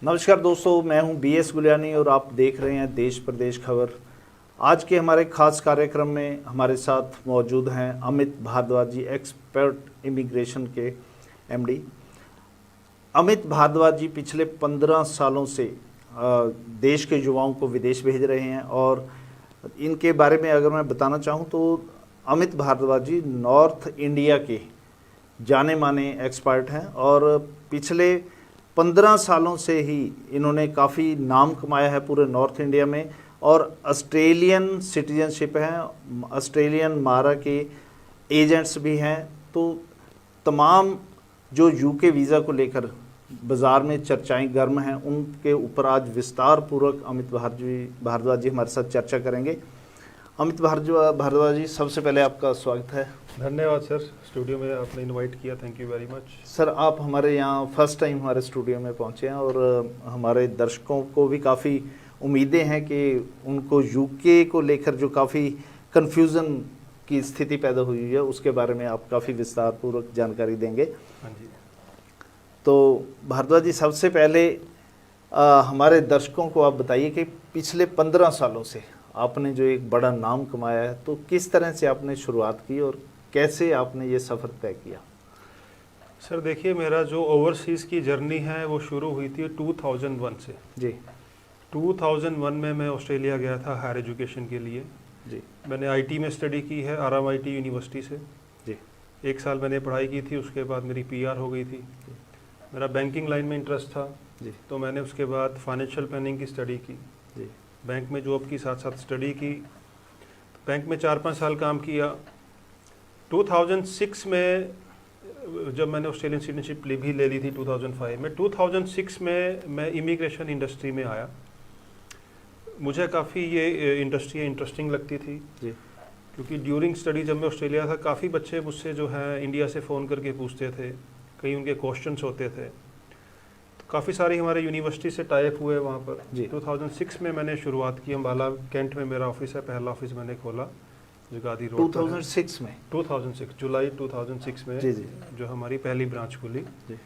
नमस्कार दोस्तों, मैं हूं BS गुलियानी और आप देख रहे हैं देश प्रदेश खबर। आज के हमारे खास कार्यक्रम में हमारे साथ मौजूद हैं अमित भारद्वाज जी, एक्सपर्ट इमिग्रेशन के MD। अमित भारद्वाज जी पिछले 15 सालों से देश के युवाओं को विदेश भेज रहे हैं और इनके बारे में अगर मैं बताना चाहूं तो अमित भारद्वाज जी नॉर्थ इंडिया के जाने माने एक्सपर्ट हैं और पिछले 15 सालों से ही इन्होंने काफ़ी नाम कमाया है पूरे नॉर्थ इंडिया में और ऑस्ट्रेलियन सिटीजनशिप है, ऑस्ट्रेलियन मारा के एजेंट्स भी हैं। तो तमाम जो UK वीज़ा को लेकर बाज़ार में चर्चाएं गर्म हैं, उनके ऊपर आज विस्तार पूर्वक अमित भारद्वाज जी हमारे साथ चर्चा करेंगे। अमित भारद्वाज जी, सबसे पहले आपका स्वागत है। धन्यवाद सर, स्टूडियो में आपने इनवाइट किया, thank you very much. Sir, आप हमारे यहाँ फर्स्ट टाइम हमारे स्टूडियो में पहुँचे हैं और हमारे दर्शकों को भी काफ़ी उम्मीदें हैं कि उनको UK को लेकर जो काफ़ी कन्फ्यूज़न की स्थिति पैदा हुई है उसके बारे में आप काफ़ी विस्तार पूर्वक जानकारी देंगे। हाँ जी। तो भारद्वाज जी, सबसे पहले हमारे दर्शकों को आप बताइए कि पिछले 15 सालों से आपने जो एक बड़ा नाम कमाया है, तो किस तरह से आपने शुरुआत की और कैसे आपने ये सफ़र तय किया? सर देखिए, मेरा जो ओवरसीज़ की जर्नी है वो शुरू हुई थी 2001 से। जी। 2001 में मैं ऑस्ट्रेलिया गया था हायर एजुकेशन के लिए। जी। मैंने IT में स्टडी की है RMIT यूनिवर्सिटी से। जी। 1 साल मैंने पढ़ाई की थी, उसके बाद मेरी PR हो गई थी। मेरा बैंकिंग लाइन में इंटरेस्ट था। जी। तो मैंने उसके बाद फाइनेंशियल प्लानिंग की स्टडी की। जी। बैंक में जॉब की, साथ साथ स्टडी की। बैंक में 4-5 साल काम किया। 2006 में जब मैंने ऑस्ट्रेलियन सिटीजनशिप भी ले ली थी 2005 में, 2006 में मैं इमिग्रेशन इंडस्ट्री में आया। मुझे काफ़ी ये इंडस्ट्री इंटरेस्टिंग लगती थी। जी। क्योंकि ड्यूरिंग स्टडी जब मैं ऑस्ट्रेलिया था, काफ़ी बच्चे मुझसे जो है इंडिया से फ़ोन करके पूछते थे, कई उनके क्वेश्चंस होते थे। काफ़ी सारी हमारे यूनिवर्सिटी से टाइप हुए वहाँ पर। 2006 में मैंने शुरुआत की। अम्बाला कैंट में मेरा ऑफिस है, पहला ऑफिस मैंने खोला जगादी रोड 2006 में? 2006 जुलाई 2006 में। जी जी। जो हमारी पहली ब्रांच खुली। जी।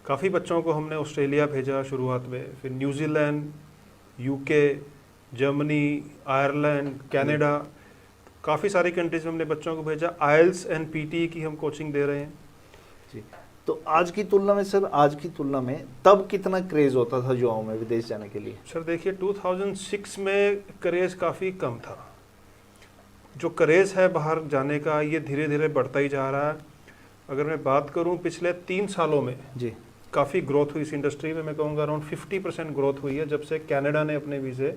काफ़ी बच्चों को हमने ऑस्ट्रेलिया भेजा शुरुआत में, फिर New Zealand, UK, Germany, Ireland, Canada, काफ़ी सारी कंट्रीज में हमने बच्चों को भेजा। IELTS and PTE की हम कोचिंग दे रहे हैं। जी। तो आज की तुलना में सर, आज की तुलना में तब कितना क्रेज़ होता था युवाओं में विदेश जाने के लिए? सर देखिए, 2006 में क्रेज़ काफ़ी कम था। जो क्रेज़ है बाहर जाने का, ये धीरे धीरे बढ़ता ही जा रहा है। अगर मैं बात करूं पिछले 3 सालों में जी काफ़ी ग्रोथ हुई इस इंडस्ट्री में। मैं कहूँगा अराउंड 50% ग्रोथ हुई है जब से कनाडा ने अपने वीज़े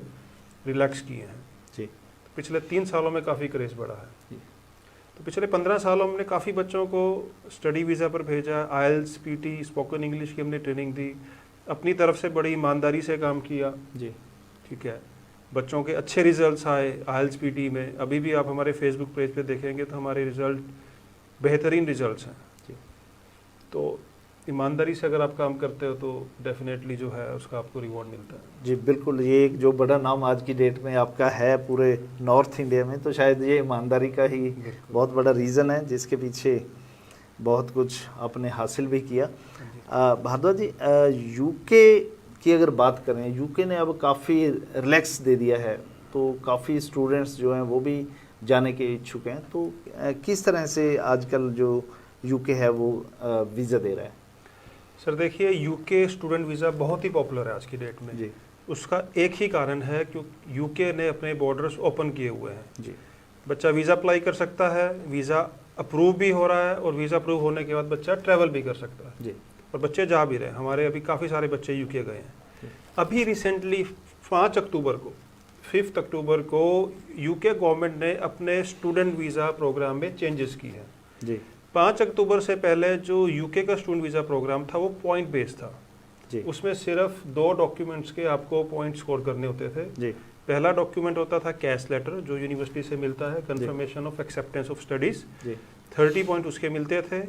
रिलैक्स किए हैं। जी। पिछले 3 सालों में काफ़ी क्रेज़ बढ़ा है। जी। तो पिछले 15 सालों में काफ़ी बच्चों को स्टडी वीज़ा पर भेजा। IELTS, PTE, स्पोकन इंग्लिश की हमने ट्रेनिंग दी। अपनी तरफ से बड़ी ईमानदारी से काम किया। जी। ठीक है, बच्चों के अच्छे रिजल्ट्स आए IELTS PTE में। अभी भी आप हमारे फेसबुक पेज पे देखेंगे तो हमारे रिजल्ट बेहतरीन रिजल्ट्स हैं। जी। तो ईमानदारी से अगर आप काम करते हो तो डेफिनेटली जो है उसका आपको रिवॉर्ड मिलता है। जी बिल्कुल, ये एक जो बड़ा नाम आज की डेट में आपका है पूरे नॉर्थ इंडिया में, तो शायद ये ईमानदारी का ही बहुत बड़ा रीज़न है जिसके पीछे बहुत कुछ आपने हासिल भी किया। भारद्वाज जी, UK की अगर बात करें, UK ने अब काफ़ी रिलैक्स दे दिया है, तो काफ़ी स्टूडेंट्स जो हैं वो भी जाने के इच्छुक हैं। तो किस तरह से आजकल जो UK है वो वीज़ा दे रहा है? सर देखिए, UK स्टूडेंट वीज़ा बहुत ही पॉपुलर है आज की डेट में। जी। उसका एक ही कारण है क्योंकि UK ने अपने बॉर्डर्स ओपन किए हुए हैं। जी। बच्चा वीज़ा अप्लाई कर सकता है, वीज़ा अप्रूव भी हो रहा है और वीज़ा अप्रूव होने के बाद बच्चा ट्रैवल भी कर सकता है। जी। और बच्चे जा भी रहे हैं। हमारे अभी काफ़ी सारे बच्चे UK गए हैं। अभी रिसेंटली 5 अक्टूबर को UK गवर्नमेंट ने अपने स्टूडेंट वीज़ा प्रोग्राम में चेंजेस की हैं। जी। 5 अक्टूबर से पहले जो UK का स्टूडेंट वीज़ा प्रोग्राम था वो पॉइंट बेस्ड था। जी। उसमें सिर्फ 2 डॉक्यूमेंट्स के आपको पॉइंट स्कोर करने होते थे। जी। पहला डॉक्यूमेंट होता था कैश लेटर जो यूनिवर्सिटी से मिलता है, confirmation of acceptance of studies. 30 point उसके मिलते थे।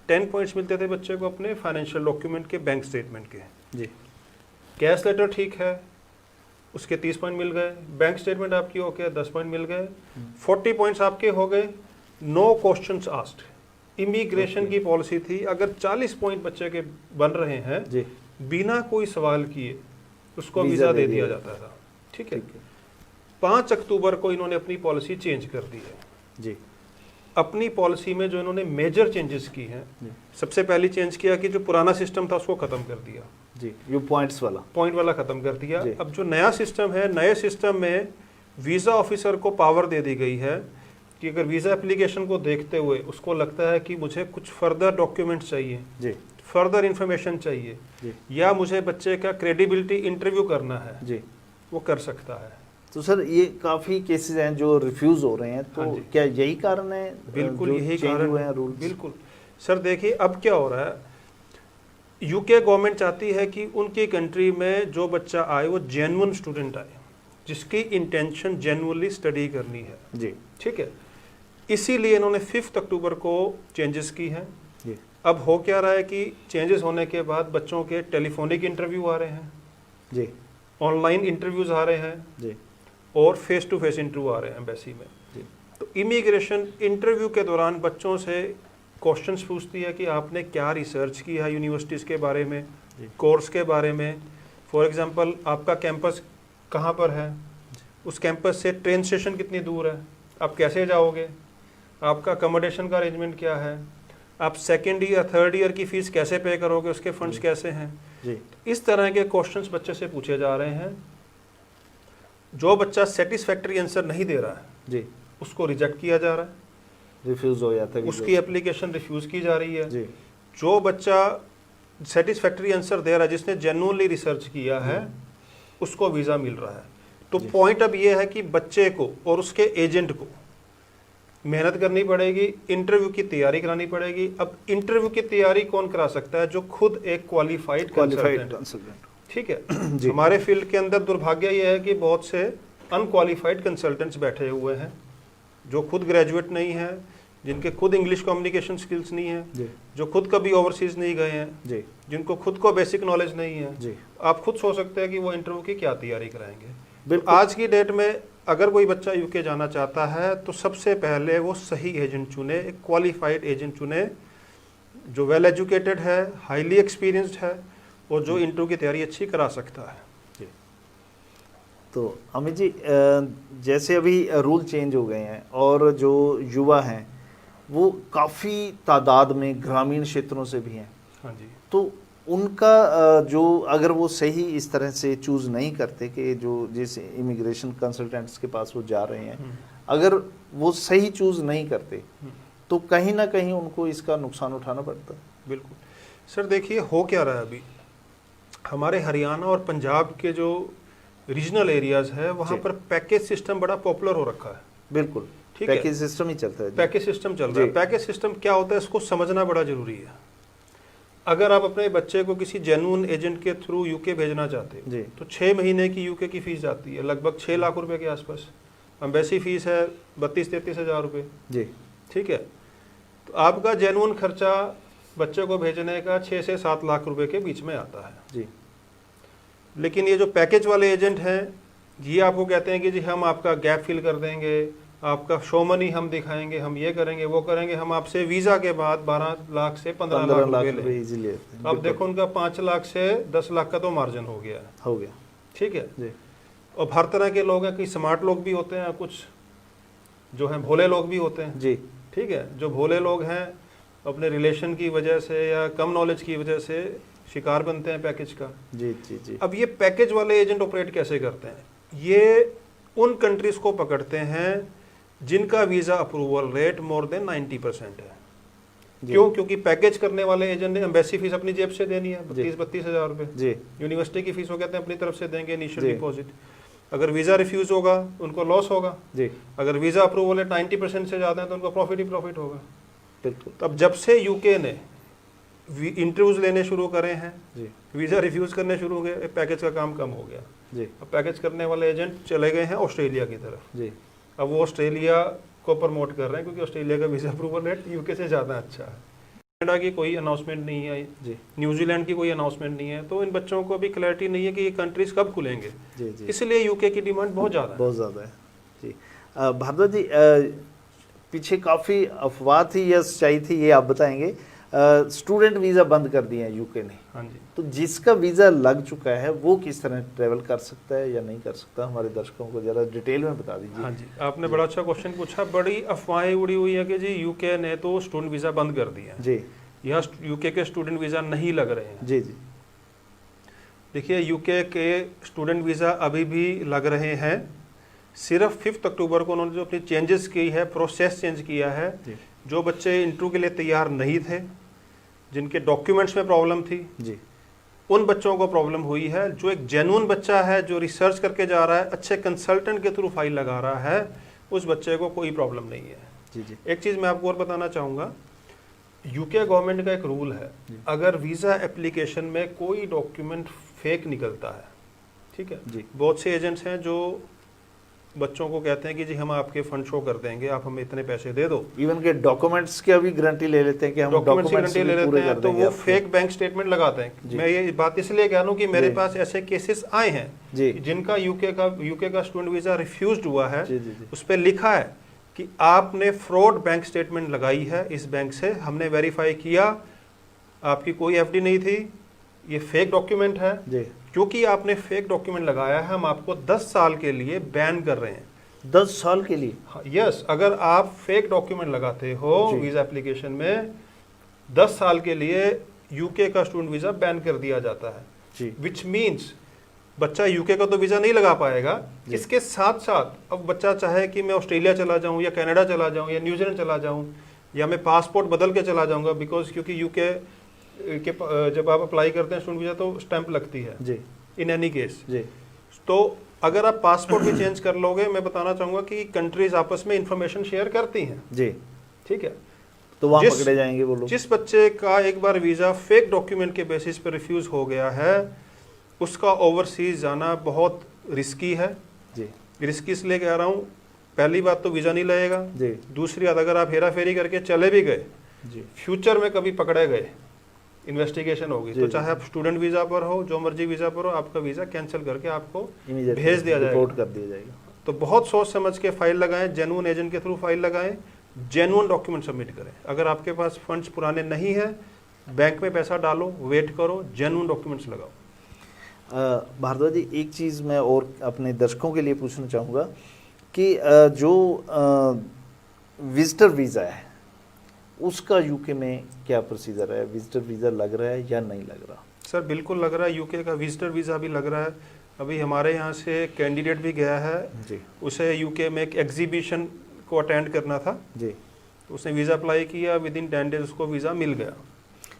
10 पॉइंट्स मिलते थे बच्चे को अपने फाइनेंशियल डॉक्यूमेंट के, बैंक स्टेटमेंट के। जी। कैश लेटर ठीक है, उसके 30 पॉइंट मिल गए। बैंक स्टेटमेंट आपकी ओके, 10 पॉइंट मिल गए। 40 पॉइंट्स आपके हो गए, नो क्वेश्चंस आस्क्ड। इमिग्रेशन की पॉलिसी थी, अगर 40 पॉइंट बच्चे के बन रहे हैं जी, बिना कोई सवाल किए उसको वीज़ा दे दिया जाता था। ठीक है, 5 अक्टूबर को इन्होंने अपनी पॉलिसी चेंज कर दी है। जी, अपनी पॉलिसी में जो इन्होंने मेजर चेंजेस की हैं, सबसे पहले चेंज किया कि जो पुराना सिस्टम था उसको ख़त्म कर दिया जी, ये पॉइंट वाला ख़त्म कर दिया। अब जो नया सिस्टम है, नए सिस्टम में वीज़ा ऑफिसर को पावर दे दी गई है कि अगर वीज़ा एप्लीकेशन को देखते हुए उसको लगता है कि मुझे कुछ फर्दर डॉक्यूमेंट्स चाहिए जी, फर्दर इंफॉर्मेशन चाहिए जी, या मुझे बच्चे का क्रेडिबिलिटी इंटरव्यू करना है जी, वो कर सकता है। तो सर ये काफ़ी केसेस हैं जो रिफ्यूज़ हो रहे हैं, तो हाँ जी। क्या यही कारण है? बिल्कुल जो यही change कारण हुए है। हैं रूल्स? बिल्कुल सर, देखिए अब क्या हो रहा है, यूके गवर्नमेंट चाहती है कि उनकी कंट्री में जो बच्चा आए वो जेन्युइन स्टूडेंट आए, जिसकी इंटेंशन जेन्युइनली स्टडी करनी है। जी, ठीक है, इसीलिए इन्होंने 5 अक्टूबर को चेंजेस की हैं। जी, अब हो क्या रहा है कि चेंजेस होने के बाद बच्चों के टेलीफोनिक इंटरव्यू आ रहे हैं, जी, ऑनलाइन इंटरव्यूज आ रहे हैं जी, और फेस टू फेस इंटरव्यू आ रहे हैं एम्बेसी में। जी, तो इमिग्रेशन इंटरव्यू के दौरान बच्चों से क्वेश्चंस पूछती है कि आपने क्या रिसर्च की है यूनिवर्सिटीज़ के बारे में, कोर्स के बारे में। फॉर एग्जांपल आपका कैंपस कहाँ पर है, उस कैंपस से ट्रेन स्टेशन कितनी दूर है, आप कैसे जाओगे, आपका अकोमोडेशन का अरेंजमेंट क्या है, आप सेकेंड ईयर थर्ड ईयर की फ़ीस कैसे पे करोगे, उसके फंड्स कैसे हैं। जी, इस तरह के क्वेश्चंस बच्चे से पूछे जा रहे हैं। जो बच्चा सेटिस्फैक्ट्री आंसर नहीं दे रहा है जी, उसको रिजेक्ट किया जा रहा है, रिफ्यूज़ हो जाता है, उसकी एप्लीकेशन रिफ्यूज़ की जा रही है। जी, जो बच्चा सेटिस्फैक्ट्री आंसर दे रहा है, जिसने जेन्युइनली रिसर्च किया है, उसको वीज़ा मिल रहा है। तो पॉइंट अब ये है कि बच्चे को और उसके एजेंट को मेहनत करनी पड़ेगी, इंटरव्यू की तैयारी करानी पड़ेगी। अब इंटरव्यू की तैयारी कौन करा सकता है? जो खुद एक क्वालिफाइड कंसल्टेंट। ठीक है हमारे फील्ड के अंदर दुर्भाग्य ये है कि बहुत से अनक्वालिफाइड कंसल्टेंट्स बैठे हुए हैं जो खुद ग्रेजुएट नहीं हैं, जिनके खुद इंग्लिश कम्युनिकेशन स्किल्स नहीं है, जो खुद कभी ओवरसीज नहीं गए हैं, जिनको खुद को बेसिक नॉलेज नहीं है। आप खुद सोच सकते हैं कि वो इंटरव्यू की क्या तैयारी कराएंगे। आज की डेट में अगर कोई बच्चा यूके जाना चाहता है तो सबसे पहले वो सही एजेंट चुने, एक क्वालिफाइड एजेंट चुने जो वेल एजुकेटेड है, हाईली एक्सपीरियंस्ड है और जो इंटरव्यू की तैयारी अच्छी करा सकता है। तो अमित जी, जैसे अभी रूल चेंज हो गए हैं और जो युवा हैं वो काफ़ी तादाद में ग्रामीण क्षेत्रों से भी हैं। हाँ जी। तो उनका जो अगर वो सही इस तरह से चूज़ नहीं करते कि जो जिस इमिग्रेशन कंसल्टेंट्स के पास वो जा रहे हैं, अगर वो सही चूज़ नहीं करते तो कहीं ना कहीं उनको इसका नुकसान उठाना पड़ता है। बिल्कुल सर, देखिए हो क्या रहा है अभी हमारे हरियाणा और पंजाब के जो रीजनल एरियाज है वहाँ पर पैकेज सिस्टम बड़ा पॉपुलर हो रखा है। बिल्कुल, ठीक है, पैकेज सिस्टम ही चलता है। पैकेज सिस्टम चल रहा है। पैकेज सिस्टम क्या होता है इसको समझना बड़ा जरूरी है। अगर आप अपने बच्चे को किसी जेन्युइन एजेंट के थ्रू यूके भेजना चाहते हो तो 6 महीने की यूके की फीस जाती है लगभग 6 लाख रुपए के आसपास। एम्बेसी फीस है 32-33 हज़ार रुपये जी। ठीक है, तो आपका जेन्युइन खर्चा बच्चे को भेजने का 6 से 7 लाख रुपए के बीच में आता है जी। लेकिन ये जो पैकेज वाले एजेंट हैं ये आपको कहते हैं कि जी हम आपका गैप फिल कर देंगे, आपका शो मनी हम दिखाएंगे, हम ये करेंगे वो करेंगे, हम आपसे वीज़ा के बाद 12 लाख से 15 लाख रुपए इजीली। अब देखो उनका 5 लाख से 10 लाख का तो मार्जिन हो गया। ठीक है जी। और हर तरह के लोग हैं, कई स्मार्ट लोग भी होते हैं, कुछ जो हैं भोले लोग भी होते हैं जी। ठीक है, जो भोले लोग हैं अपने रिलेशन की वजह से या कम नॉलेज की वजह से शिकार बनते हैं पैकेज का जी जी जी। अब ये पैकेज वाले एजेंट ऑपरेट कैसे करते हैं? ये उन कंट्रीज को पकड़ते हैं जिनका visa approval rate more than 90% है। क्यों? क्योंकि पैकेज करने वाले एजेंट ने एम्बेसी फीस अपनी जेब से देनी है 32 हज़ार रुपये जी। यूनिवर्सिटी की फीस वो कहते हैं अपनी तरफ से देंगे इनिशियल डिपॉजिट। अगर वीज़ा रिफ्यूज़ होगा उनको लॉस होगा जी। अगर वीज़ा अप्रूवल रेट 90% से ज़्यादा है तो उनको प्रॉफिट ही प्रॉफिट होगा। बिल्कुल। तब जब से यूके ने इंटरव्यूज लेने शुरू करे हैं जी, वीज़ा रिफ्यूज़ करने शुरू हो गए, पैकेज का काम कम हो गया जी। अब पैकेज करने वाले एजेंट चले गए हैं ऑस्ट्रेलिया की तरफ जी। अब वो ऑस्ट्रेलिया को प्रमोट कर रहे हैं क्योंकि ऑस्ट्रेलिया का वीज़ा अप्रूवल रेट यूके से ज़्यादा अच्छा है। कनाडा की कोई अनाउंसमेंट नहीं है जी, न्यूजीलैंड की कोई अनाउंसमेंट नहीं है, तो इन बच्चों को अभी क्लैरिटी नहीं है कि ये कंट्रीज कब खुलेंगे जी जी। इसलिए यूके की डिमांड बहुत ज़्यादा है जी। भारद्वाज जी, पीछे काफ़ी अफवाह थी या सच्चाई थी, ये आप बताएंगे। स्टूडेंट वीज़ा बंद कर दिए हैं यूके ने। हाँ जी। तो जिसका वीज़ा लग चुका है वो किस तरह ट्रैवल कर सकता है या नहीं कर सकता, हमारे दर्शकों को ज़रा डिटेल में बता दीजिए। हाँ जी, आपने बड़ा अच्छा क्वेश्चन पूछा। बड़ी अफवाहें उड़ी हुई है कि जी यूके ने तो स्टूडेंट वीज़ा बंद कर दिया है जी। यहाँ यूके के स्टूडेंट वीज़ा नहीं लग रहे हैं। जी जी। देखिए, यूके के स्टूडेंट वीज़ा अभी भी लग रहे हैं। सिर्फ 5 अक्टूबर को उन्होंने जो अपनी चेंजेस की है, प्रोसेस चेंज किया है। जो बच्चे इंटरव्यू के लिए तैयार नहीं थे, जिनके डॉक्यूमेंट्स में प्रॉब्लम थी जी, उन बच्चों को प्रॉब्लम हुई है। जो एक जेन्युइन बच्चा है, जो रिसर्च करके जा रहा है, अच्छे कंसल्टेंट के थ्रू फाइल लगा रहा है, उस बच्चे को कोई प्रॉब्लम नहीं है। जी जी। एक चीज़ मैं आपको और बताना चाहूँगा, यूके गवर्नमेंट का एक रूल है, अगर वीज़ा एप्लीकेशन में कोई डॉक्यूमेंट फेक निकलता है, ठीक है जी। बहुत से एजेंट्स हैं जो बच्चों को कहते हैं कि जी हम आपके फंड शो कर देंगे, आप हमें इतने पैसे दे दो। इवन के डॉक्यूमेंट्स की भी गारंटी ले लेते हैं कि हम डॉक्यूमेंट्स की गारंटी ले लेते हैं, तो वो आपके। फेक बैंक स्टेटमेंट लगाते हैं। मैं ये बात इसलिए कह रहा हूँ कि मेरे पास ऐसे केसेस आए हैं जी, जिनका यूके का स्टूडेंट वीज़ा रिफ्यूज्ड हुआ है। जी, जी, जी। उस पर लिखा है कि आपने फ्रॉड बैंक स्टेटमेंट लगाई है, इस बैंक से हमने वेरीफाई किया, आपकी कोई एफडी नहीं थी, ये फेक डॉक्यूमेंट है। जी। क्योंकि आपने फेक डॉक्यूमेंट लगाया है, हम आपको 10 साल के लिए बैन कर रहे हैं। 10 साल के लिए? यस, अगर आप फेक डॉक्यूमेंट लगाते हो वीज़ा एप्लीकेशन में, 10 साल के लिए यूके का स्टूडेंट वीज़ा बैन कर दिया जाता है जी। विच मीन्स बच्चा यूके का तो वीज़ा नहीं लगा पाएगा। इसके साथ साथ अब बच्चा चाहे कि मैं ऑस्ट्रेलिया चला जाऊं या कनाडा चला जाऊं या न्यूजीलैंड चला जाऊं या मैं पासपोर्ट बदल के चला जाऊंगा, बिकॉज क्योंकि यूके के जब आप अप्लाई करते हैं स्टूडेंट वीज़ा तो स्टैंप लगती है जी, इन एनी केस। जी। तो अगर आप पासपोर्ट भी चेंज कर लोगे, मैं बताना चाहूँगा कि कंट्रीज आपस में इंफॉर्मेशन शेयर करती हैं जी, ठीक है। तो वहाँ पकड़े जाएंगे वो लोग। जिस बच्चे का एक बार वीज़ा फेक डॉक्यूमेंट के बेसिस पर रिफ्यूज़ हो गया है, उसका ओवरसीज जाना बहुत रिस्की है। जी। रिस्की इसलिए कह रहा हूँ, पहली बात तो वीज़ा नहीं लगेगा जी। दूसरी बात, अगर आप हेरा फेरी करके चले भी गए जी, फ्यूचर में कभी पकड़े गए, इन्वेस्टिगेशन होगी, तो चाहे आप स्टूडेंट वीज़ा पर हो, जो मर्जी वीज़ा पर हो, आपका वीज़ा कैंसिल करके आपको भेज दिया जाएगा, रिपोर्ट कर दिया जाएगा। तो बहुत सोच समझ के फाइल लगाएं, जेन्युइन एजेंट के थ्रू फाइल लगाएं, जेन्युइन डॉक्यूमेंट सबमिट करें। अगर आपके पास फंड्स पुराने नहीं है, बैंक में पैसा डालो, वेट करो, जेन्युइन डॉक्यूमेंट्स लगाओ। भारद्वाज जी, एक चीज़ मैं और अपने दर्शकों के लिए पूछना चाहूँगा कि जो विजिटर वीज़ा है उसका यूके में क्या प्रोसीजर है? विजिटर वीज़ा लग रहा है या नहीं लग रहा? सर बिल्कुल लग रहा है, यूके का विजिटर वीज़ा भी लग रहा है। अभी हमारे यहाँ से कैंडिडेट भी गया है जी, उसे यूके में एक एग्जीबिशन को अटेंड करना था जी। तो उसने वीज़ा अप्लाई किया, विद इन 10 डेज उसको वीज़ा मिल गया।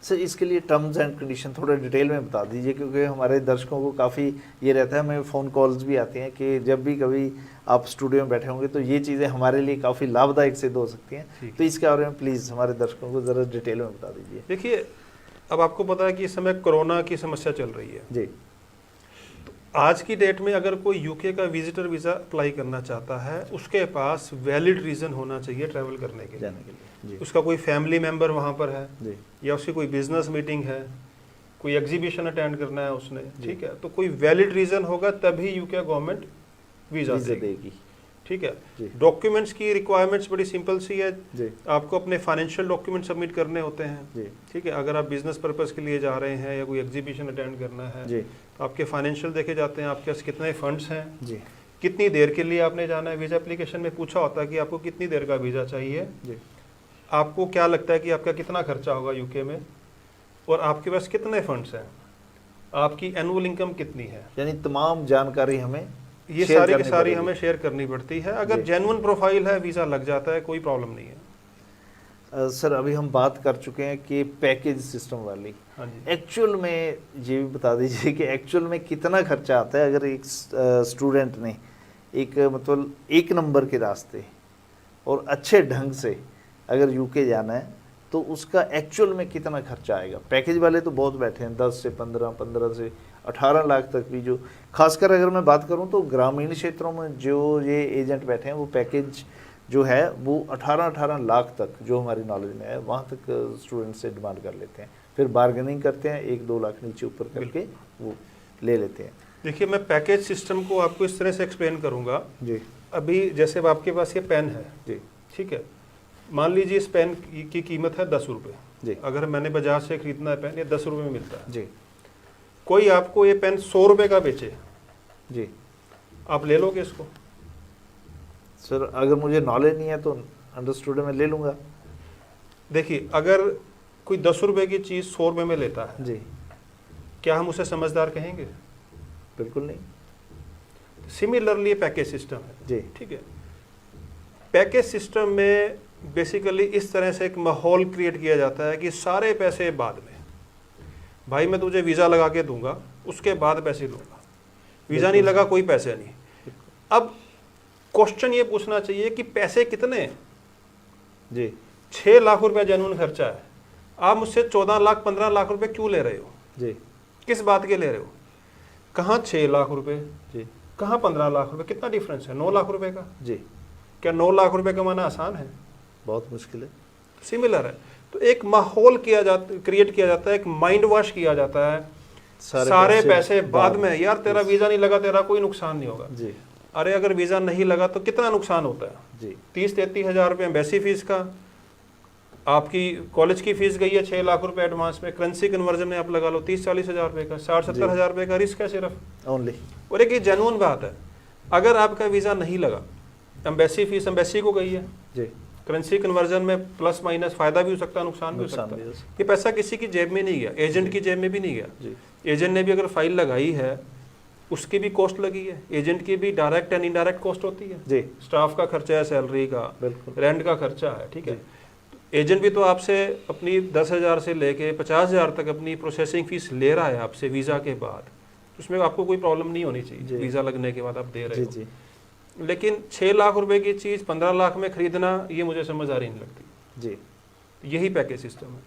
सर इसके लिए टर्म्स एंड कंडीशन थोड़ा डिटेल में बता दीजिए, क्योंकि हमारे दर्शकों को काफ़ी ये रहता है, हमें फ़ोन कॉल्स भी आती हैं कि जब भी कभी आप स्टूडियो में बैठे होंगे तो ये चीज़ें हमारे लिए काफ़ी लाभदायक सिद्ध हो सकती हैं। तो इसके बारे में प्लीज़ हमारे दर्शकों को ज़रा डिटेल में बता दीजिए। देखिए, अब आपको पता है कि इस समय कोरोना की समस्या चल रही है जी। आज की डेट में अगर कोई यूके का विजिटर वीज़ा अप्लाई करना चाहता है, उसके पास वैलिड रीज़न होना चाहिए ट्रैवल करने के लिए। जी। उसका कोई फैमिली मेंबर वहाँ पर है जी, या उसकी कोई बिजनेस मीटिंग है, कोई एग्जीबिशन अटेंड करना है उसने, ठीक है, तो कोई वैलिड रीज़न होगा तभी यूके गवर्नमेंट वीज़ा देगी, ठीक है। डॉक्यूमेंट्स की रिक्वायरमेंट्स बड़ी सिंपल सी है जी। आपको अपने फाइनेंशियल डॉक्यूमेंट सबमिट करने होते हैं जी। ठीक है, अगर आप बिजनेस पर्पस के लिए जा रहे हैं या कोई एग्जीबिशन अटेंड करना है जी। तो आपके फाइनेंशियल देखे जाते हैं, आपके पास कितने फंड्स हैं जी, कितनी देर के लिए आपने जाना है। वीज़ा एप्लीकेशन में पूछा होता है कि आपको कितनी देर का वीज़ा चाहिए जी, आपको क्या लगता है कि आपका कितना खर्चा होगा यूके में, और आपके पास कितने फंड्स हैं, आपकी एनुअल इनकम कितनी है, यानी तमाम जानकारी हमें ये सारी की सारी हमें शेयर करनी पड़ती है। अगर जेन्युइन प्रोफाइल है, वीज़ा लग जाता है, कोई प्रॉब्लम नहीं है। सर अभी हम बात कर चुके हैं कि पैकेज सिस्टम वाली, हाँ जी, एक्चुअल में ये भी बता दीजिए कि एक्चुअल में कितना खर्चा आता है अगर एक स्टूडेंट ने एक मतलब एक नंबर के रास्ते और अच्छे ढंग से अगर यूके जाना है तो उसका एक्चुअल में कितना खर्चा आएगा? पैकेज वाले तो बहुत बैठे हैं, 10 से 15, 15 से 18 लाख तक भी, जो खासकर अगर मैं बात करूं तो ग्रामीण क्षेत्रों में जो ये एजेंट बैठे हैं वो पैकेज जो है वो 18 लाख तक, जो हमारी नॉलेज में है, वहाँ तक स्टूडेंट से डिमांड कर लेते हैं, फिर बार्गेनिंग करते हैं, 1-2 लाख नीचे ऊपर करके वो ले लेते हैं। देखिए, मैं पैकेज सिस्टम को आपको इस तरह से एक्सप्लेन करूँगा जी। अभी जैसे अब आपके पास ये पेन है जी, ठीक है, मान लीजिए इस पेन की कीमत है 10 रुपये जी अगर मैंने बाजार से खरीदना है पेन, ये 10 रुपये में मिलता है। जी कोई आपको ये पेन 100 रुपये का बेचे, जी आप ले लोगे इसको? सर अगर मुझे नॉलेज नहीं है तो अंडरस्टूड मैं ले लूँगा। देखिए, अगर कोई 10 रुपये की चीज़ 100 रुपये में लेता है, जी क्या हम उसे समझदार कहेंगे? बिल्कुल नहीं। सिमिलरली पैकेज सिस्टम है। जी ठीक है, पैकेज सिस्टम में बेसिकली इस तरह से एक माहौल क्रिएट किया जाता है कि सारे पैसे बाद में, भाई मैं तुझे वीज़ा लगा के दूंगा, उसके बाद पैसे लूँगा, वीज़ा नहीं लगा कोई पैसे नहीं। अब क्वेश्चन ये पूछना चाहिए कि पैसे कितने? जी 6 लाख रुपया जेन्युइन खर्चा है, आप मुझसे 14 लाख 15 लाख रुपए क्यों ले रहे हो? जी किस बात के ले रहे हो? कहाँ 6 लाख रुपए, जी कहाँ 15 लाख रुपए, कितना डिफरेंस है? 9 लाख रुपए का। जी क्या 9 लाख रुपए कमाना आसान है? बहुत मुश्किल है। सिमिलर है। तो एक माहौल क्रिएट किया जाता है, एक माइंड वॉश किया जाता है, सारे पैसे बाद में। यार तेरा वीज़ा नहीं लगा, तेरा कोई नुकसान नहीं होगा। जी अरे अगर वीज़ा नहीं लगा तो कितना नुकसान होता है? जी 30-33 हज़ार रुपये एम्बेसी फीस का, आपकी कॉलेज की फीस गई है 6 लाख रुपए एडवांस में, करेंसी कन्वर्जन में आप लगा लो 30-40 हज़ार रुपये का, 60-70 हज़ार रुपये का रिस्क है सिर्फ ओनली। और एक जेन्युइन बात है, अगर आपका वीज़ा नहीं लगा, एम्बेसी फीस एम्बेसी को गई है, जी करेंसी कन्वर्जन में प्लस माइनस फायदा भी हो सकता है, नुकसान भी हो सकता है। ये पैसा किसी की जेब में नहीं गया, एजेंट की जेब में भी नहीं गया। जी एजेंट ने भी अगर फाइल लगाई है, उसकी भी कॉस्ट लगी है, एजेंट की भी डायरेक्ट एंड इनडायरेक्ट कॉस्ट होती है। जी स्टाफ का खर्चा है, सैलरी का, बिल्कुल। रेंट का खर्चा है। ठीक है, एजेंट भी तो आपसे अपनी 10,000 से लेके 50,000 तक अपनी प्रोसेसिंग फीस ले रहा है आपसे वीज़ा के बाद, उसमें आपको कोई प्रॉब्लम नहीं होनी चाहिए। वीज़ा लगने के बाद आप दे रहे हो। जी लेकिन 6 लाख रुपए की चीज़ 15 लाख में खरीदना, ये मुझे समझदारी नहीं लगती। जी यही पैकेज सिस्टम है।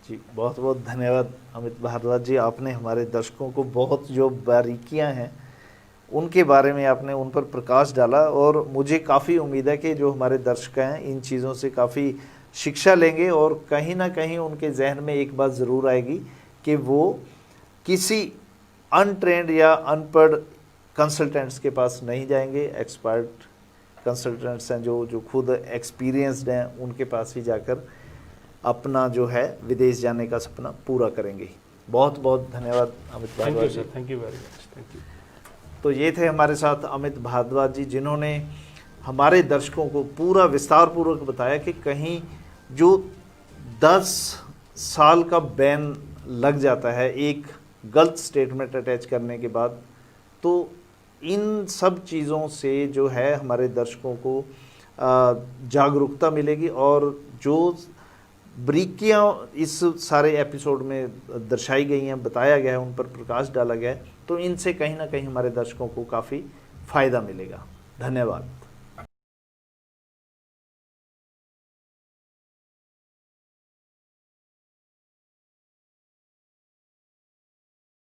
जी बहुत बहुत धन्यवाद अमित भारद्वाज जी, आपने हमारे दर्शकों को बहुत जो बारीकियां हैं उनके बारे में आपने उन पर प्रकाश डाला, और मुझे काफ़ी उम्मीद है कि जो हमारे दर्शक हैं इन चीज़ों से काफ़ी शिक्षा लेंगे, और कहीं ना कहीं उनके जहन में एक बात ज़रूर आएगी कि वो किसी अनट्रेंड या अनपढ़ कंसल्टेंट्स के पास नहीं जाएंगे। एक्सपर्ट कंसल्टेंट्स हैं जो खुद एक्सपीरियंस्ड हैं, उनके पास ही जाकर अपना जो है विदेश जाने का सपना पूरा करेंगे। बहुत बहुत धन्यवाद Amit Bhardwaj ji. Thank you very much. Thank you. तो ये थे हमारे साथ अमित भारद्वाज जी, जिन्होंने हमारे दर्शकों को पूरा विस्तार पूर्वक बताया कि कहीं जो 10 साल का बैन लग जाता है एक गलत स्टेटमेंट अटैच करने के बाद, तो इन सब चीज़ों से जो है हमारे दर्शकों को जागरूकता मिलेगी, और जो बारीकियाँ इस सारे एपिसोड में दर्शाई गई हैं, बताया गया है, उन पर प्रकाश डाला गया है, तो इनसे कहीं ना कहीं हमारे दर्शकों को काफ़ी फ़ायदा मिलेगा। धन्यवाद।